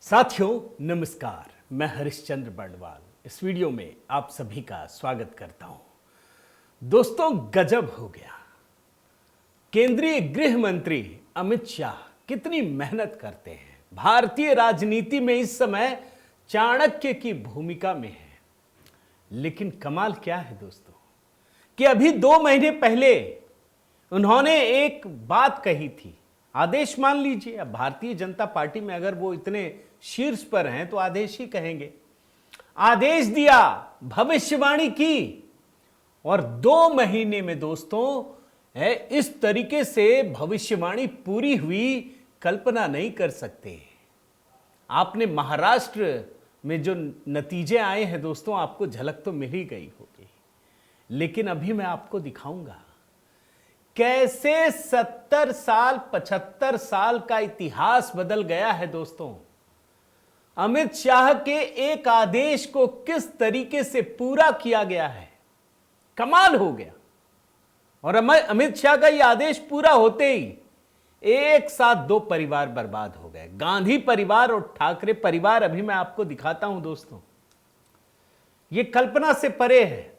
साथियों नमस्कार, मैं हरिश्चंद्र बर्णवाल इस वीडियो में आप सभी का स्वागत करता हूं। दोस्तों गजब हो गया। केंद्रीय गृह मंत्री अमित शाह कितनी मेहनत करते हैं। भारतीय राजनीति में इस समय चाणक्य की भूमिका में है। लेकिन कमाल क्या है दोस्तों कि अभी 2 महीने पहले उन्होंने एक बात कही थी। आदेश मान लीजिए, अब भारतीय जनता पार्टी में अगर वो इतने शीर्ष पर हैं तो आदेश ही कहेंगे। आदेश दिया, भविष्यवाणी की, और 2 महीने में दोस्तों इस तरीके से भविष्यवाणी पूरी हुई, कल्पना नहीं कर सकते। आपने महाराष्ट्र में जो नतीजे आए हैं दोस्तों, आपको झलक तो मिल ही गई होगी। लेकिन अभी मैं आपको दिखाऊंगा कैसे 70 साल 75 साल का इतिहास बदल गया है दोस्तों। अमित शाह के एक आदेश को किस तरीके से पूरा किया गया है, कमाल हो गया। और अमित शाह का यह आदेश पूरा होते ही एक साथ 2 परिवार बर्बाद हो गए, गांधी परिवार और ठाकरे परिवार। अभी मैं आपको दिखाता हूं दोस्तों, यह कल्पना से परे है।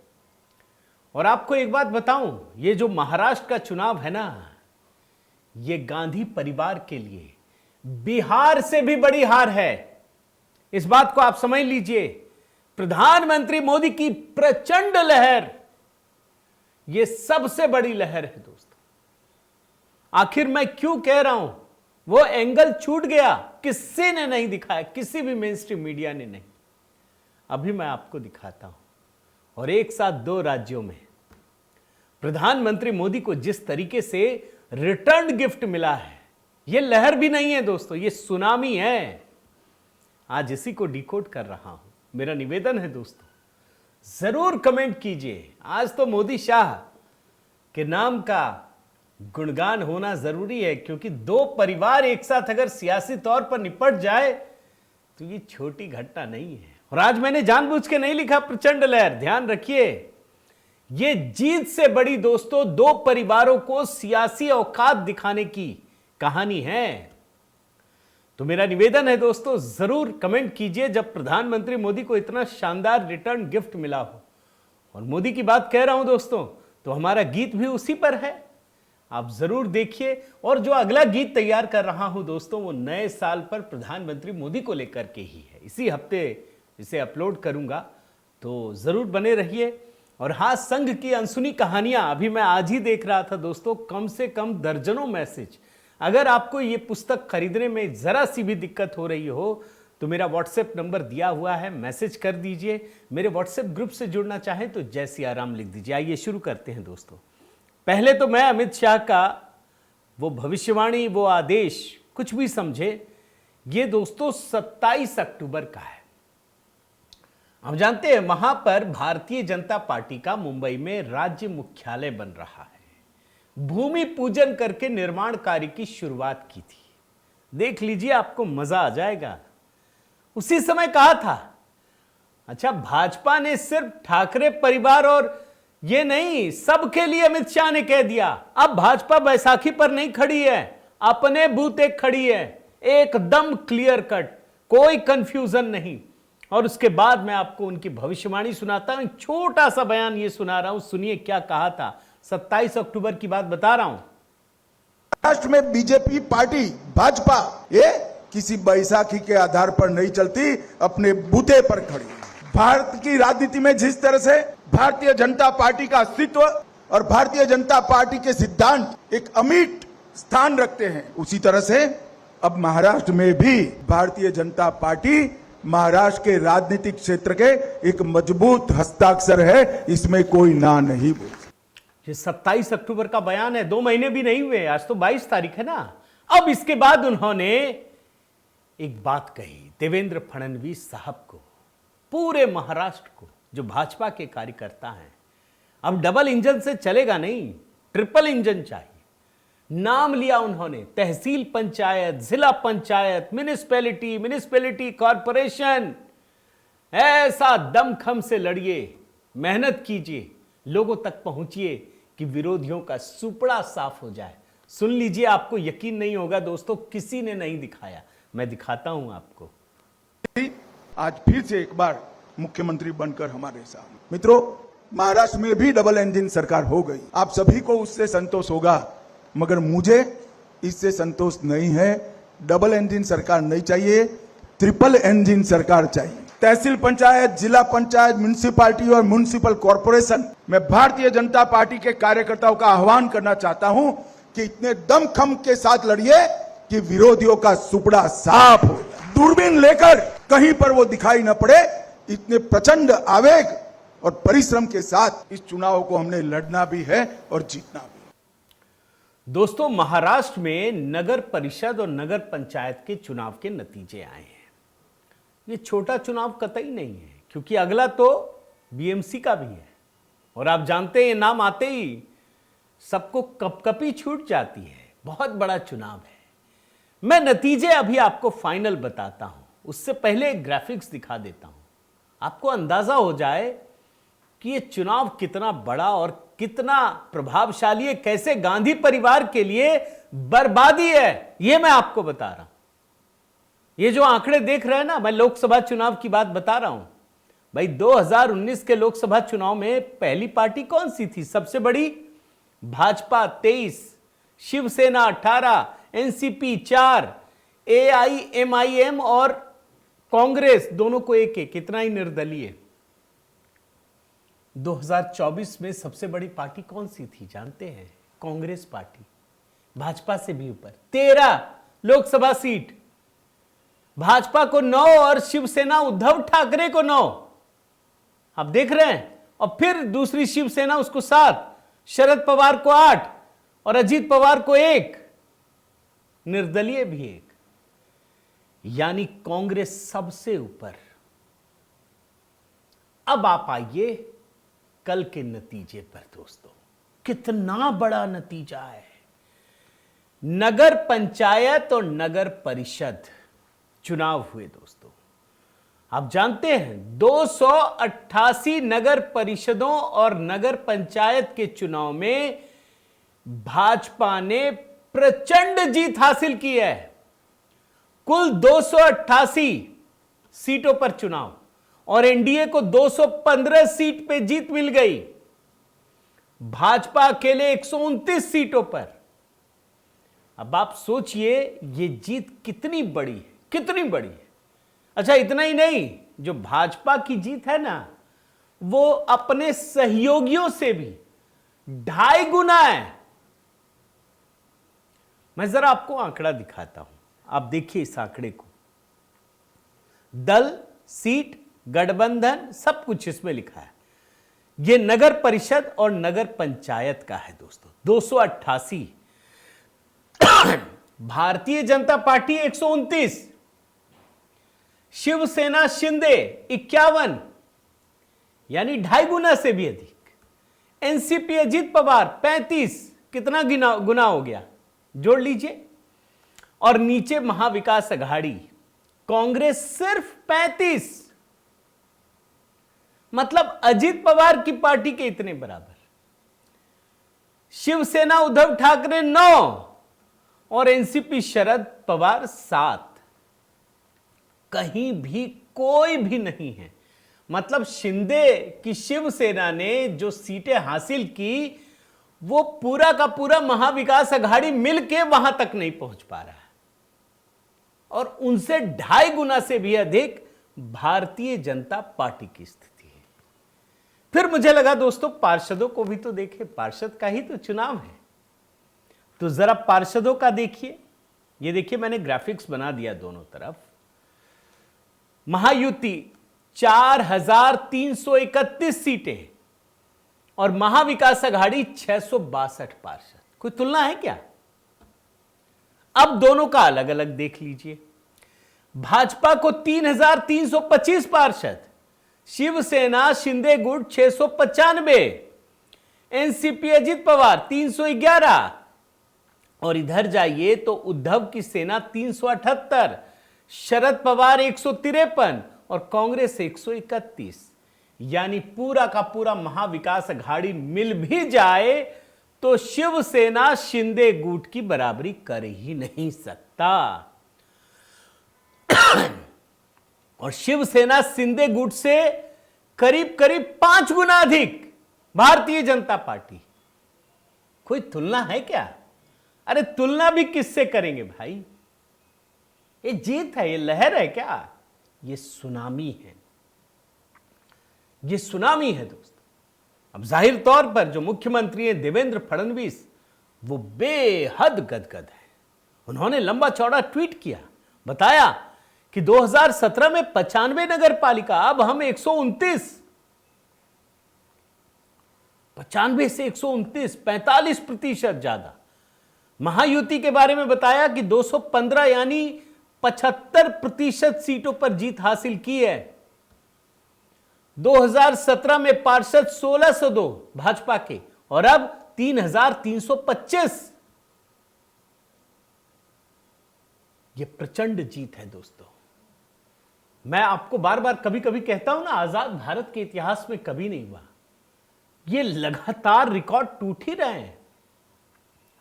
और आपको एक बात बताऊं, ये जो महाराष्ट्र का चुनाव है ना, ये गांधी परिवार के लिए बिहार से भी बड़ी हार है। इस बात को आप समझ लीजिए। प्रधानमंत्री मोदी की प्रचंड लहर, ये सबसे बड़ी लहर है दोस्तों। आखिर मैं क्यों कह रहा हूं, वो एंगल छूट गया, किसी ने नहीं दिखाया, किसी भी मेन स्ट्रीम मीडिया ने नहीं। अभी मैं आपको दिखाता हूं। और एक साथ 2 राज्यों में प्रधानमंत्री मोदी को जिस तरीके से रिटर्न गिफ्ट मिला है, यह लहर भी नहीं है दोस्तों, यह सुनामी है। आज इसी को डिकोड कर रहा हूं। मेरा निवेदन है दोस्तों, जरूर कमेंट कीजिए। आज तो मोदी शाह के नाम का गुणगान होना जरूरी है, क्योंकि 2 परिवार एक साथ अगर सियासी तौर पर निपट जाए तो ये छोटी घटना नहीं है। और आज मैंने जानबूझ के नहीं लिखा प्रचंड लहर, ध्यान रखिए, ये जीत से बड़ी दोस्तों 2 परिवारों को सियासी औकात दिखाने की कहानी है। तो मेरा निवेदन है दोस्तों, जरूर कमेंट कीजिए जब प्रधानमंत्री मोदी को इतना शानदार रिटर्न गिफ्ट मिला हो। और मोदी की बात कह रहा हूं दोस्तों, तो हमारा गीत भी उसी पर है, आप जरूर देखिए। और जो अगला गीत तैयार कर रहा हूं दोस्तों, वो नए साल पर प्रधानमंत्री मोदी को लेकर के ही है। इसी हफ्ते इसे अपलोड करूंगा, तो जरूर बने रहिए। और हाँ, संघ की अनसुनी कहानियां, अभी मैं आज ही देख रहा था दोस्तों, कम से कम दर्जनों मैसेज। अगर आपको ये पुस्तक खरीदने में जरा सी भी दिक्कत हो रही हो तो मेरा व्हाट्सएप नंबर दिया हुआ है, मैसेज कर दीजिए। मेरे व्हाट्सएप ग्रुप से जुड़ना चाहें तो जय सिया राम लिख दीजिए। आइए शुरू करते हैं दोस्तों। पहले तो मैं अमित शाह का वो भविष्यवाणी, वो आदेश कुछ भी समझे, ये दोस्तों 27 अक्टूबर का है। हम जानते हैं वहां पर भारतीय जनता पार्टी का मुंबई में राज्य मुख्यालय बन रहा है। भूमि पूजन करके निर्माण कार्य की शुरुआत की थी। देख लीजिए, आपको मजा आ जाएगा। उसी समय कहा था, अच्छा भाजपा ने सिर्फ ठाकरे परिवार और ये नहीं, सबके लिए अमित शाह ने कह दिया, अब भाजपा बैसाखी पर नहीं खड़ी है, अपने बूते खड़ी है। एकदम क्लियर कट, कोई कंफ्यूजन नहीं। और उसके बाद मैं आपको उनकी भविष्यवाणी सुनाता हूं। छोटा सा बयान ये सुना रहा हूं, सुनिए क्या कहा था। 27 अक्टूबर की बात बता रहा हूं। महाराष्ट्र में बीजेपी पार्टी, भाजपा, ये किसी बैसाखी के आधार पर नहीं चलती, अपने बूते पर खड़ी। भारत की राजनीति में जिस तरह से भारतीय जनता पार्टी का अस्तित्व और भारतीय जनता पार्टी के सिद्धांत एक अमिट स्थान रखते हैं, उसी तरह से अब महाराष्ट्र में भी भारतीय जनता पार्टी महाराष्ट्र के राजनीतिक क्षेत्र के एक मजबूत हस्ताक्षर है, इसमें कोई ना नहीं बोल। ये 27 अक्टूबर का बयान है, 2 महीने भी नहीं हुए, आज तो 22 तारीख है ना। अब इसके बाद उन्होंने एक बात कही देवेंद्र फडणवीस साहब को, पूरे महाराष्ट्र को, जो भाजपा के कार्यकर्ता हैं, अब डबल इंजन से चलेगा नहीं, ट्रिपल इंजन चाहिए। नाम लिया उन्होंने, तहसील पंचायत, जिला पंचायत, म्युनिसिपैलिटी, कॉरपोरेशन। ऐसा दमखम से लड़िए, मेहनत कीजिए, लोगों तक पहुंचिए कि विरोधियों का सुपड़ा साफ हो जाए। सुन लीजिए, आपको यकीन नहीं होगा दोस्तों, किसी ने नहीं दिखाया, मैं दिखाता हूं आपको। आज फिर से एक बार मुख्यमंत्री बनकर हमारे सामने। मित्रों, महाराष्ट्र में भी डबल इंजन सरकार हो गई। आप सभी को उससे संतोष होगा, मगर मुझे इससे संतोष नहीं है। डबल इंजन सरकार नहीं चाहिए, ट्रिपल इंजन सरकार चाहिए। तहसील पंचायत, जिला पंचायत, म्युनिसिपैलिटी और म्युनिसिपल कॉर्पोरेशन में भारतीय जनता पार्टी के कार्यकर्ताओं का आह्वान करना चाहता हूं कि इतने दमखम के साथ लड़िए कि विरोधियों का सुपड़ा साफ हो, दूरबीन लेकर कहीं पर वो दिखाई न पड़े। इतने प्रचंड आवेग और परिश्रम के साथ इस चुनाव को हमने लड़ना भी है और जीतना भी। दोस्तों, महाराष्ट्र में नगर परिषद और नगर पंचायत के चुनाव के नतीजे आए हैं। ये छोटा चुनाव कतई नहीं है, क्योंकि अगला तो बीएमसी का भी है और आप जानते हैं ये नाम आते ही सबको कपकपी छूट जाती है। बहुत बड़ा चुनाव है। मैं नतीजे अभी आपको फाइनल बताता हूं, उससे पहले एक ग्राफिक्स दिखा देता हूं, आपको अंदाजा हो जाए कि ये चुनाव कितना बड़ा और कितना प्रभावशाली है, कैसे गांधी परिवार के लिए बर्बादी है, ये मैं आपको बता रहा हूं। ये जो आंकड़े देख रहे हैं ना, मैं लोकसभा चुनाव की बात बता रहा हूं। भाई 2019 के लोकसभा चुनाव में पहली पार्टी कौन सी थी सबसे बड़ी? भाजपा 23, शिवसेना 18, एनसीपी 4, एआईएमआईएम और कांग्रेस दोनों को एक एक, कितना ही निर्दलीय। 2024 में सबसे बड़ी पार्टी कौन सी थी जानते हैं? कांग्रेस पार्टी, भाजपा से भी ऊपर, 13 लोकसभा सीट, भाजपा को 9 और शिवसेना उद्धव ठाकरे को 9। आप देख रहे हैं। और फिर दूसरी शिवसेना उसको 7, शरद पवार को 8 और अजीत पवार को 1, निर्दलीय भी 1, यानी कांग्रेस सबसे ऊपर। अब आप आइए कल के नतीजे पर। दोस्तों, कितना बड़ा नतीजा है। नगर पंचायत और नगर परिषद चुनाव हुए। दोस्तों, आप जानते हैं 288 नगर परिषदों और नगर पंचायत के चुनाव में भाजपा ने प्रचंड जीत हासिल की है। कुल 288 सीटों पर चुनाव और एनडीए को 215 सीट पे जीत मिल गई। भाजपा अकेले 129 सीटों पर। अब आप सोचिए ये जीत कितनी बड़ी है, कितनी बड़ी है। अच्छा, इतना ही नहीं, जो भाजपा की जीत है ना, वो अपने सहयोगियों से भी 2.5 गुना है। मैं जरा आपको आंकड़ा दिखाता हूं, आप देखिए इस आंकड़े को। दल, सीट, गठबंधन, सब कुछ इसमें लिखा है। यह नगर परिषद और नगर पंचायत का है। दोस्तों, 288, भारतीय जनता पार्टी 129, शिवसेना शिंदे 51, यानी 2.5 गुना से भी अधिक। एनसीपी अजीत पवार 35, कितना गुना हो गया, जोड़ लीजिए। और नीचे महाविकास अघाड़ी कांग्रेस सिर्फ 35, मतलब अजीत पवार की पार्टी के इतने बराबर। शिवसेना उद्धव ठाकरे 9 और एनसीपी शरद पवार 7। कहीं भी कोई भी नहीं है। मतलब शिंदे की शिवसेना ने जो सीटें हासिल की, वो पूरा का पूरा महाविकास अघाड़ी मिलके वहां तक नहीं पहुंच पा रहा है। और उनसे 2.5 गुना से भी अधिक भारतीय जनता पार्टी की स्थिति है। फिर मुझे लगा दोस्तों, पार्षदों को भी तो देखें, पार्षद का ही तो चुनाव है। तो जरा पार्षदों का देखिए। ये देखिए, मैंने ग्राफिक्स बना दिया दोनों तरफ। महायुति 4,331 सीटें और महाविकास अघाड़ी 662 पार्षद। कोई तुलना है क्या? अब दोनों का अलग अलग देख लीजिए। भाजपा को 3,325 पार्षद, शिवसेना शिंदे गुट 695, एनसीपी अजीत पवार 311, और इधर जाइए तो उद्धव की सेना 378, शरद पवार 153 और कांग्रेस 131। यानी पूरा का पूरा महाविकास अघाड़ी मिल भी जाए तो शिवसेना शिंदे गुट की बराबरी कर ही नहीं सकता। और शिवसेना शिंदे गुट से करीब करीब 5 गुना अधिक भारतीय जनता पार्टी। कोई तुलना है क्या? अरे तुलना भी किससे करेंगे भाई? ये जीत है, ये लहर है क्या? ये सुनामी है, ये सुनामी है दोस्तों। अब जाहिर तौर पर जो मुख्यमंत्री हैं देवेंद्र फडणवीस, वो बेहद गदगद है। उन्होंने लंबा चौड़ा ट्वीट किया, बताया कि 2017 में 95 नगर पालिका, अब हम 129, 95 से 129, 45% ज्यादा। महायुति के बारे में बताया कि 215 यानी 75% सीटों पर जीत हासिल की है। 2017 में पार्षद 1602 भाजपा के और अब 3325। यह प्रचंड जीत है दोस्तों। मैं आपको बार बार कभी कभी कहता हूं ना, आजाद भारत के इतिहास में कभी नहीं हुआ। ये लगातार रिकॉर्ड टूट ही रहे हैं,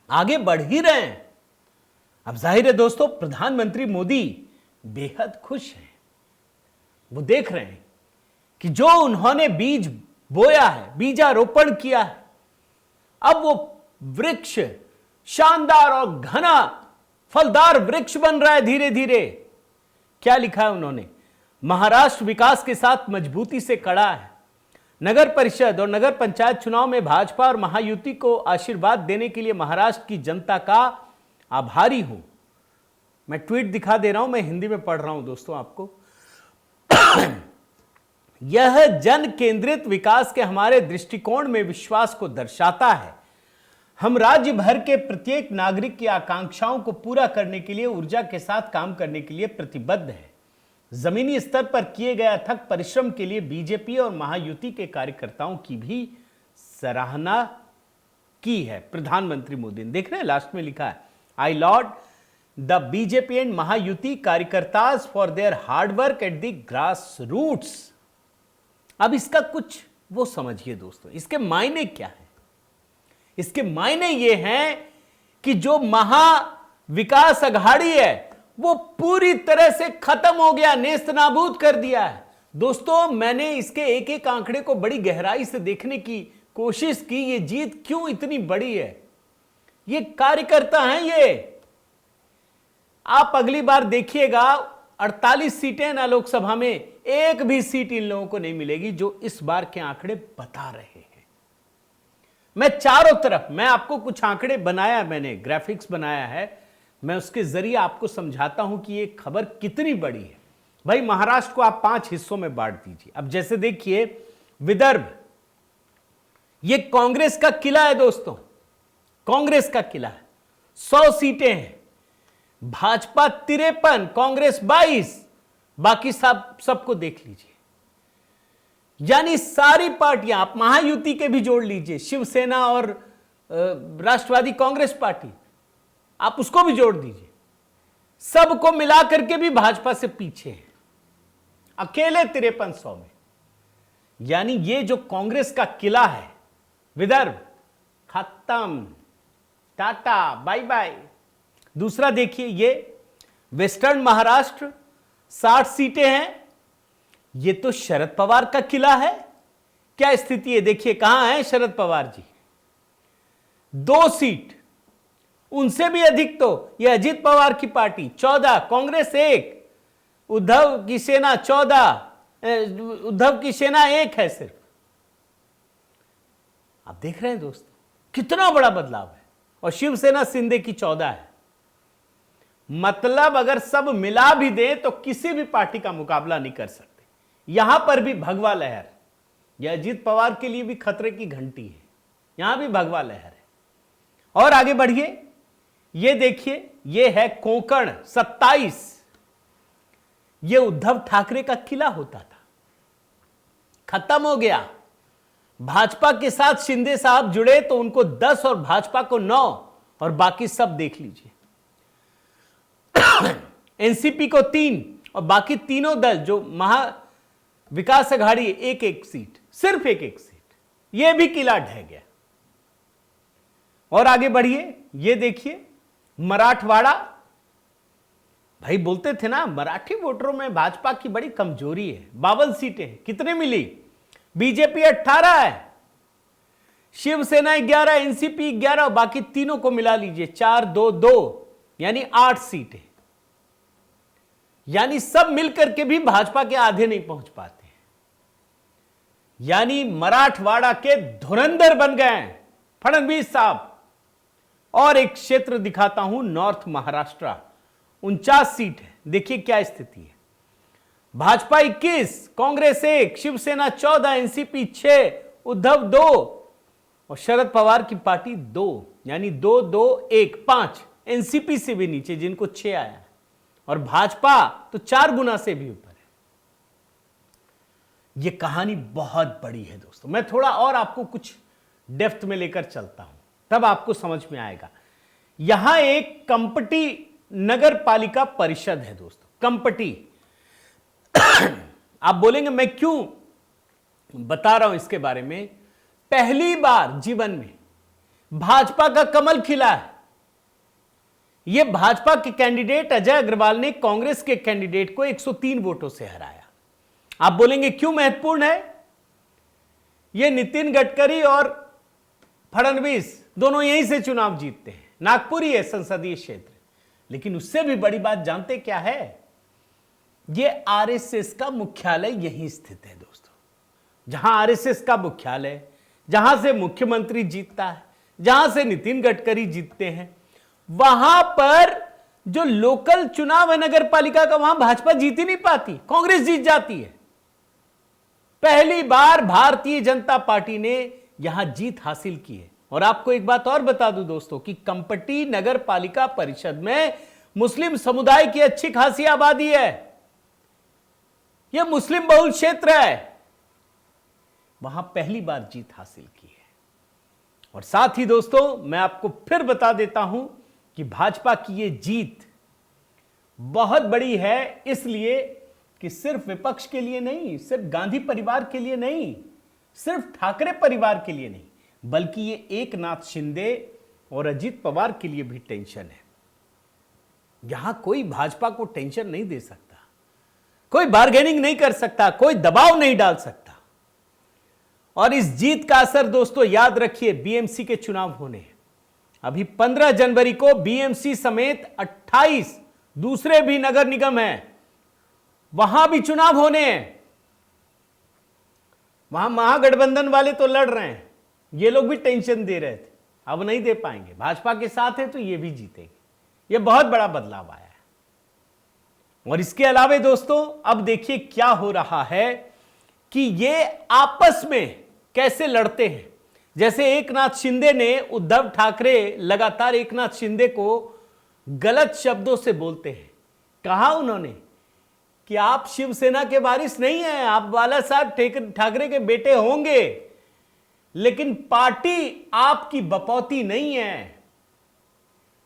आगे बढ़ ही रहे हैं। अब जाहिर है दोस्तों, प्रधानमंत्री मोदी बेहद खुश हैं। वो देख रहे हैं कि जो उन्होंने बीज बोया है, बीजारोपण किया है, अब वो वृक्ष शानदार और घना फलदार वृक्ष बन रहा है धीरे धीरे। क्या लिखा है उन्होंने? महाराष्ट्र विकास के साथ मजबूती से खड़ा है। नगर परिषद और नगर पंचायत चुनाव में भाजपा और महायुति को आशीर्वाद देने के लिए महाराष्ट्र की जनता का आभारी हूं। मैं ट्वीट दिखा दे रहा हूं, मैं हिंदी में पढ़ रहा हूं दोस्तों आपको। यह जन केंद्रित विकास के हमारे दृष्टिकोण में विश्वास को दर्शाता है। हम राज्य भर के प्रत्येक नागरिक की आकांक्षाओं को पूरा करने के लिए ऊर्जा के साथ काम करने के लिए प्रतिबद्ध है। जमीनी स्तर पर किए गए अथक परिश्रम के लिए बीजेपी और महायुति के कार्यकर्ताओं की भी सराहना की है। प्रधानमंत्री मोदी ने, देख रहे हैं लास्ट में लिखा है, I laud the BJP and Mahayuti कार्यकर्ताज for their hard work at the grassroots. अब इसका कुछ वो समझिए दोस्तों, इसके मायने क्या है? इसके मायने ये हैं कि जो महाविकास अघाड़ी है वो पूरी तरह से खत्म हो गया, नेस्तनाबूद कर दिया है। दोस्तों, मैंने इसके एक एक आंकड़े को बड़ी गहराई से देखने की कोशिश की। ये जीत क्यों इतनी बड़ी है? ये कार्यकर्ता हैं ये। आप अगली बार देखिएगा, 48 सीटें ना लोकसभा में, एक भी सीट इन लोगों को नहीं मिलेगी, जो इस बार के आंकड़े बता रहे हैं। मैं चारों तरफ, मैं आपको कुछ आंकड़े बनाया, मैंने ग्राफिक्स बनाया है, मैं उसके जरिए आपको समझाता हूं कि ये खबर कितनी बड़ी है। भाई, महाराष्ट्र को आप 5 हिस्सों में बांट दीजिए। अब जैसे देखिए, विदर्भ, ये कांग्रेस का किला है दोस्तों, कांग्रेस का किला है। 100 सीटें हैं, भाजपा 53, कांग्रेस 22, बाकी सबको देख लीजिए। यानी सारी पार्टियां, आप महायुति के भी जोड़ लीजिए, शिवसेना और राष्ट्रवादी कांग्रेस पार्टी, आप उसको भी जोड़ दीजिए, सबको मिलाकर के भी भाजपा से पीछे है, अकेले 5300 में। यानी ये जो कांग्रेस का किला है विदर्भ, खत्म, टाटा बाय बाय। दूसरा देखिए, ये वेस्टर्न महाराष्ट्र 60 सीटें हैं। ये तो शरद पवार का किला है। क्या स्थिति है देखिए, कहां है शरद पवार जी? 2 सीट, उनसे भी अधिक तो ये अजित पवार की पार्टी 14, कांग्रेस 1, उद्धव की सेना 14, उद्धव की सेना 1 है सिर्फ। आप देख रहे हैं दोस्तों, कितना बड़ा बदलाव है। और शिवसेना शिंदे की 14 है। मतलब अगर सब मिला भी दे तो किसी भी पार्टी का मुकाबला नहीं कर सकते। यहां पर भी भगवा लहर, यह अजित पवार के लिए भी खतरे की घंटी है। यहां भी भगवा लहर है। और आगे बढ़िए, ये देखिए, ये है कोंकण 27। ये उद्धव ठाकरे का किला होता था, खत्म हो गया। भाजपा के साथ शिंदे साहब जुड़े तो उनको 10 और भाजपा को 9, और बाकी सब देख लीजिए। एनसीपी को 3 और बाकी तीनों दल जो महा विकास अघाड़ी, एक एक सीट, सिर्फ एक एक सीट। यह भी किला ढह गया। और आगे बढ़िए, यह देखिए मराठवाड़ा, भाई बोलते थे ना मराठी वोटरों में भाजपा की बड़ी कमजोरी है। 52 सीटें कितने मिली? बीजेपी 18 है, शिवसेना 11, एनसीपी 11, बाकी तीनों को मिला लीजिए 4, 2, 2 यानी 8 सीटें। यानी सब मिलकर के भी भाजपा के आधे नहीं पहुंच पाते। यानी मराठवाड़ा के धुरंधर बन गए हैं फडणवीस साहब। और एक क्षेत्र दिखाता हूं, नॉर्थ महाराष्ट्र 49 सीट है। देखिए क्या स्थिति है। भाजपा 21, कांग्रेस 1, शिवसेना 14, एनसीपी 6, उद्धव 2 और शरद पवार की पार्टी 2, यानी 2, 2, 1, 5। एनसीपी से भी नीचे जिनको 6 आया है, और भाजपा तो 4 गुना से भी ऊपर है। यह कहानी बहुत बड़ी है दोस्तों। मैं थोड़ा और आपको कुछ डेप्थ में लेकर चलता हूं, तब आपको समझ में आएगा। यहां एक कंपटी नगर पालिका परिषद है दोस्तों, कंपटी। आप बोलेंगे मैं क्यों बता रहा हूं इसके बारे में। पहली बार जीवन में भाजपा का कमल खिला है। यह भाजपा के कैंडिडेट अजय अग्रवाल ने कांग्रेस के कैंडिडेट को 103 वोटों से हराया। आप बोलेंगे क्यों महत्वपूर्ण है? यह नितिन गडकरी और फडणवीस दोनों यहीं से चुनाव जीतते हैं। नागपुर ही है संसदीय क्षेत्र। लेकिन उससे भी बड़ी बात जानते क्या है? यह आरएसएस का मुख्यालय यहीं स्थित है दोस्तों। जहां आरएसएस का मुख्यालय, जहां से मुख्यमंत्री जीतता है, जहां से नितिन गडकरी जीतते हैं, वहां पर जो लोकल चुनाव है नगर पालिका का, वहां भाजपा जीत ही नहीं पाती, कांग्रेस जीत जाती है। पहली बार भारतीय जनता पार्टी ने यहां जीत हासिल की है। और आपको एक बात और बता दूं दोस्तों कि कंपटी नगर पालिका परिषद में मुस्लिम समुदाय की अच्छी खासी आबादी है। यह मुस्लिम बहुल क्षेत्र है, वहां पहली बार जीत हासिल की है। और साथ ही दोस्तों मैं आपको फिर बता देता हूं कि भाजपा की यह जीत बहुत बड़ी है, इसलिए कि सिर्फ विपक्ष के लिए नहीं, सिर्फ गांधी परिवार के लिए नहीं, सिर्फ ठाकरे परिवार के लिए नहीं, बल्कि ये एकनाथ शिंदे और अजीत पवार के लिए भी टेंशन है। यहां कोई भाजपा को टेंशन नहीं दे सकता, कोई बार्गेनिंग नहीं कर सकता, कोई दबाव नहीं डाल सकता। और इस जीत का असर दोस्तों याद रखिए, बीएमसी के चुनाव होने हैं। अभी 15 जनवरी को बीएमसी समेत 28 दूसरे भी नगर निगम हैं, वहां भी चुनाव होने हैं। वहां महागठबंधन वाले तो लड़ रहे हैं, ये लोग भी टेंशन दे रहे थे, अब नहीं दे पाएंगे। भाजपा के साथ है तो ये भी जीतेंगे। ये बहुत बड़ा बदलाव आया है। और इसके अलावे दोस्तों अब देखिए क्या हो रहा है कि ये आपस में कैसे लड़ते हैं। जैसे एकनाथ शिंदे ने, उद्धव ठाकरे लगातार एकनाथ शिंदे को गलत शब्दों से बोलते हैं। कहा उन्होंने कि आप शिवसेना के वारिस नहीं हैं, आप बाला साहब ठाकरे के बेटे होंगे, लेकिन पार्टी आपकी बपौती नहीं है,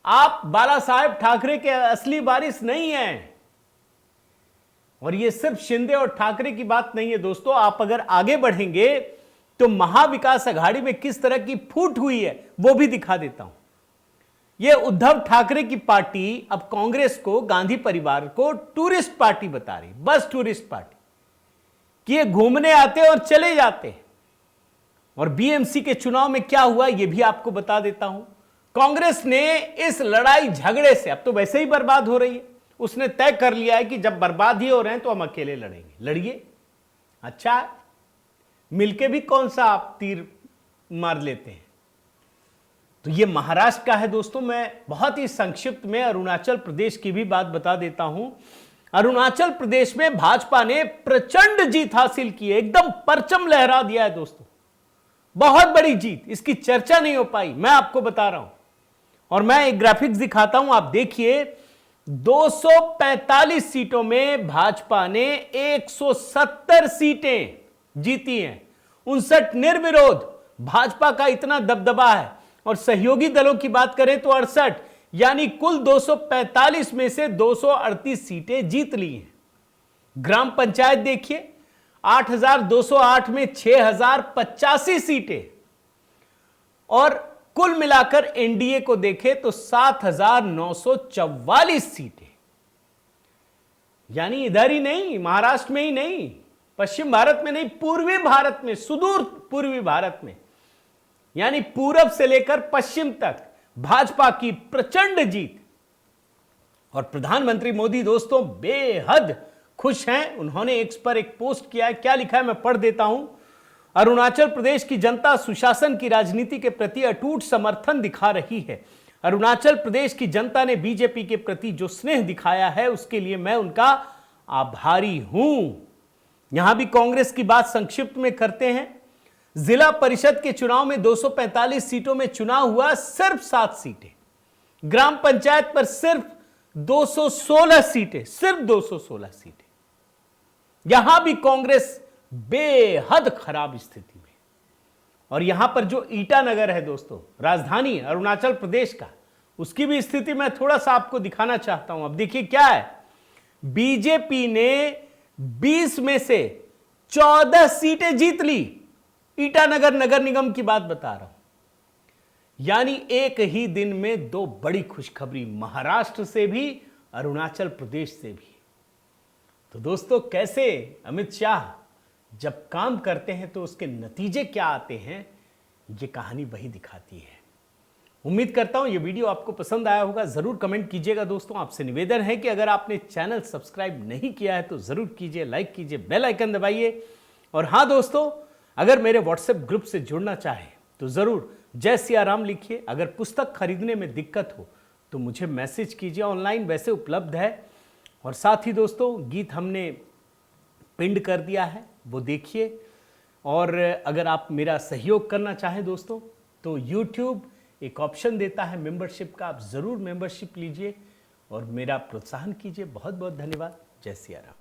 आप बाला साहेब ठाकरे के असली वारिस नहीं हैं। और यह सिर्फ शिंदे और ठाकरे की बात नहीं है दोस्तों। आप अगर आगे बढ़ेंगे तो महाविकास आघाड़ी में किस तरह की फूट हुई है वो भी दिखा देता हूं। यह उद्धव ठाकरे की पार्टी अब कांग्रेस को, गांधी परिवार को टूरिस्ट पार्टी बता रही, बस टूरिस्ट पार्टी, कि ये घूमने आते और चले जाते। और बीएमसी के चुनाव में क्या हुआ यह भी आपको बता देता हूं। कांग्रेस ने इस लड़ाई झगड़े से, अब तो वैसे ही बर्बाद हो रही है, उसने तय कर लिया है कि जब बर्बाद ही हो रहे हैं तो हम अकेले लड़ेंगे। लड़िए, अच्छा मिलके भी कौन सा आप तीर मार लेते हैं। तो ये महाराष्ट्र का है दोस्तों। मैं बहुत ही संक्षिप्त में अरुणाचल प्रदेश की भी बात बता देता हूं। अरुणाचल प्रदेश में भाजपा ने प्रचंड जीत हासिल की है, एकदम परचम लहरा दिया है दोस्तों। बहुत बड़ी जीत, इसकी चर्चा नहीं हो पाई, मैं आपको बता रहा हूं। और मैं एक ग्राफिक्स दिखाता हूं, आप देखिए 245 सीटों में भाजपा ने 170 सीटें जीती हैं, 59 निर्विरोध। भाजपा का इतना दबदबा है। और सहयोगी दलों की बात करें तो 68, यानी कुल 245 में से 238 सीटें जीत ली हैं। ग्राम पंचायत देखिए, 8,208 में 6,085 सीटें। और कुल मिलाकर एनडीए को देखें तो 7,944 सीटें। यानी इधर ही नहीं, महाराष्ट्र में ही नहीं, पश्चिम भारत में नहीं, पूर्वी भारत में, सुदूर पूर्वी भारत में, यानी पूरब से लेकर पश्चिम तक भाजपा की प्रचंड जीत। और प्रधानमंत्री मोदी दोस्तों बेहद खुश हैं। उन्होंने एक्स पर एक पोस्ट किया है, क्या लिखा है मैं पढ़ देता हूं। अरुणाचल प्रदेश की जनता सुशासन की राजनीति के प्रति अटूट समर्थन दिखा रही है। अरुणाचल प्रदेश की जनता ने बीजेपी के प्रति जो स्नेह दिखाया है उसके लिए मैं उनका आभारी हूं। यहां भी कांग्रेस की बात संक्षिप्त में करते हैं। जिला परिषद के चुनाव में 245 सीटों में चुनाव हुआ, सिर्फ 7 सीटें। ग्राम पंचायत पर सिर्फ 216 सीटें, सिर्फ 216 सीटें। यहां भी कांग्रेस बेहद खराब स्थिति में। और यहां पर जो ईटानगर है दोस्तों, राजधानी अरुणाचल प्रदेश का, उसकी भी स्थिति मैं थोड़ा सा आपको दिखाना चाहता हूं। अब देखिए क्या है, बीजेपी ने 20 में से 14 सीटें जीत ली। ईटानगर नगर निगम की बात बता रहा हूं। यानी एक ही दिन में 2 बड़ी खुशखबरी, महाराष्ट्र से भी, अरुणाचल प्रदेश से भी। तो दोस्तों कैसे अमित शाह जब काम करते हैं तो उसके नतीजे क्या आते हैं, ये कहानी वही दिखाती है। उम्मीद करता हूं ये वीडियो आपको पसंद आया होगा। जरूर कमेंट कीजिएगा दोस्तों। आपसे निवेदन है कि अगर आपने चैनल सब्सक्राइब नहीं किया है तो जरूर कीजिए, लाइक कीजिए, बेल आइकन दबाइए। और हां दोस्तों, अगर मेरे व्हाट्सएप ग्रुप से जुड़ना चाहें तो जरूर जय सिया राम लिखिए। अगर पुस्तक खरीदने में दिक्कत हो तो मुझे मैसेज कीजिए, ऑनलाइन वैसे उपलब्ध है। और साथ ही दोस्तों गीत हमने पिंड कर दिया है, वो देखिए। और अगर आप मेरा सहयोग करना चाहें दोस्तों तो YouTube एक ऑप्शन देता है मेंबरशिप का, आप ज़रूर मेंबरशिप लीजिए और मेरा प्रोत्साहन कीजिए। बहुत बहुत धन्यवाद। जय सिया राम।